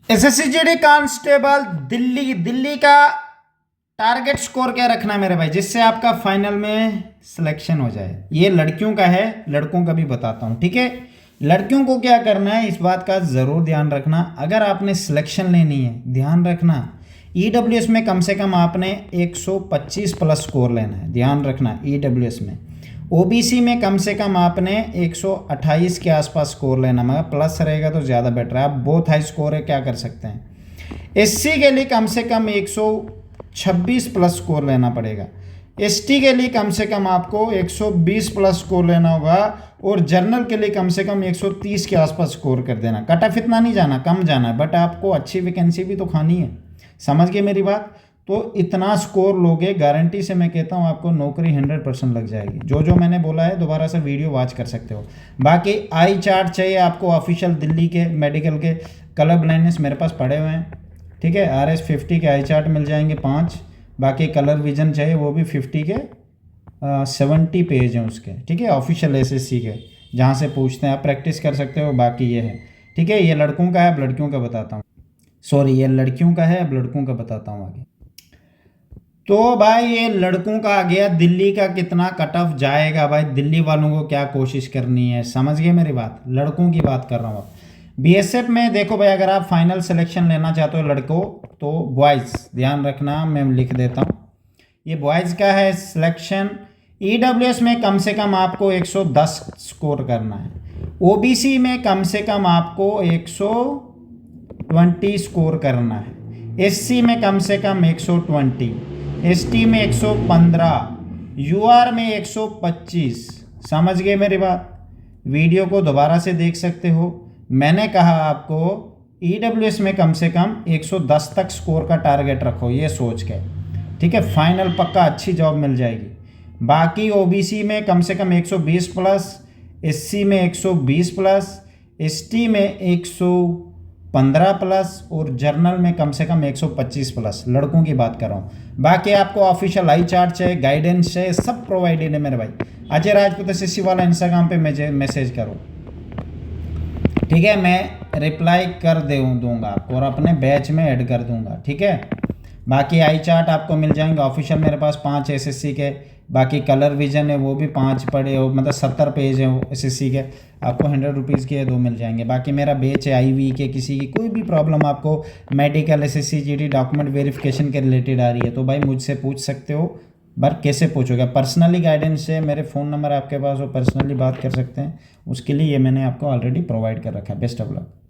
SSC GD constable Delhi, Delhi का target score क्या रखना है मेरे भाई, जिससे आपका फाइनल में सिलेक्शन हो जाए। ये लड़कियों का है, लड़कों का भी बताता हूँ, ठीक है। लड़कियों को क्या करना है, इस बात का ज़रूर ध्यान रखना। अगर आपने सिलेक्शन लेनी है, ध्यान रखना, ईडब्ल्यूएस में कम से कम आपने 125 प्लस स्कोर लेना है, ध्यान रखना। ईडब्ल्यूएस में, ओबीसी में कम से कम आपने 128 के आसपास स्कोर लेना, मगर प्लस रहेगा तो ज़्यादा बेटर है। आप बहुत हाई स्कोर है, क्या कर सकते हैं। एससी के लिए कम से कम 126 प्लस स्कोर लेना पड़ेगा। एसटी के लिए कम से कम आपको 120 प्लस स्कोर लेना होगा, और जर्नल के लिए कम से कम 130 के आसपास स्कोर कर देना। कट ऑफ इतना नहीं जाना, कम जाना है, बट आपको अच्छी वैकेंसी भी तो खानी है। समझ गए मेरी बात। तो इतना स्कोर लोगे, गारंटी से मैं कहता हूँ आपको नौकरी 100% लग जाएगी। जो जो मैंने बोला है दोबारा से वीडियो वॉच कर सकते हो। बाकी आई चार्ट चाहिए आपको ऑफिशियल दिल्ली के मेडिकल के, कलर ब्लाइंडनेस मेरे पास पड़े हुए हैं, ठीक है। RS50 के आई चार्ट मिल जाएंगे 5। बाकी कलर विजन चाहिए, वो भी 50 के 70 पेज हैं उसके, ठीक है, ऑफिशियल एसएससी के, जहाँ से पूछते हैं, आप प्रैक्टिस कर सकते हो। बाकी ये है, ठीक है। ये लड़कों का है, अब लड़कियों का बताता हूँ। सॉरी, ये लड़कियों का है, अब लड़कों का बताता हूँ आगे। तो भाई ये लड़कों का आ गया, दिल्ली का कितना कट ऑफ जाएगा भाई, दिल्ली वालों को क्या कोशिश करनी है, समझ गए मेरी बात। लड़कों की बात कर रहा हूँ अब। बीएसएफ में देखो भाई, अगर आप फाइनल सिलेक्शन लेना चाहते हो लड़कों, तो बॉयज़ ध्यान रखना, मैं लिख देता हूँ। ये बॉयज़ का है सिलेक्शन। ईडब्ल्यूएस में कम से कम आपको 110 स्कोर करना है। ओबीसी में कम से कम आपको 120 स्कोर करना है। एससी में कम से कम 120, एसटी में 115, यूआर में 125। समझ गए मेरी बात। वीडियो को दोबारा से देख सकते हो। मैंने कहा आपको ईडब्ल्यूएस में कम से कम 110 तक स्कोर का टारगेट रखो, ये सोच के, ठीक है। फाइनल पक्का अच्छी जॉब मिल जाएगी। बाकी ओबीसी में कम से कम 120 प्लस, एससी में 120 प्लस, एसटी में 115 प्लस, और जर्नल में कम से कम 125 प्लस। लड़कों की बात कर रहा हूँ। बाकी आपको ऑफिशियल आई चार्ट चाहिए, गाइडेंस चाहिए, सब प्रोवाइडेड है मेरे भाई। अजय राजपूत एसएससी वाला इंस्टाग्राम पे मैसेज करो, ठीक है। मैं रिप्लाई कर दूंगा आपको, और अपने बैच में ऐड कर दूंगा, ठीक है। बाकी आई चार्ट आपको मिल जाएंगे ऑफिशियल, मेरे पास 5 एसएससी के। बाकी कलर विजन है, वो भी 5 पड़े हो, मतलब 70 पेज है वो एसएससी के, आपको 100 रुपीज़ के 2 मिल जाएंगे। बाकी मेरा बेच है आईवी के, किसी की कोई भी प्रॉब्लम आपको medical SSC GD document verification के रिलेटेड आ रही है, तो भाई मुझसे पूछ सकते हो। पर कैसे पूछोगे, पर्सनली गाइडेंस है, मेरे फ़ोन नंबर आपके पास हो, पर्सनली बात कर सकते हैं। उसके लिए ये मैंने आपको ऑलरेडी प्रोवाइड कर रखा है। Best of luck.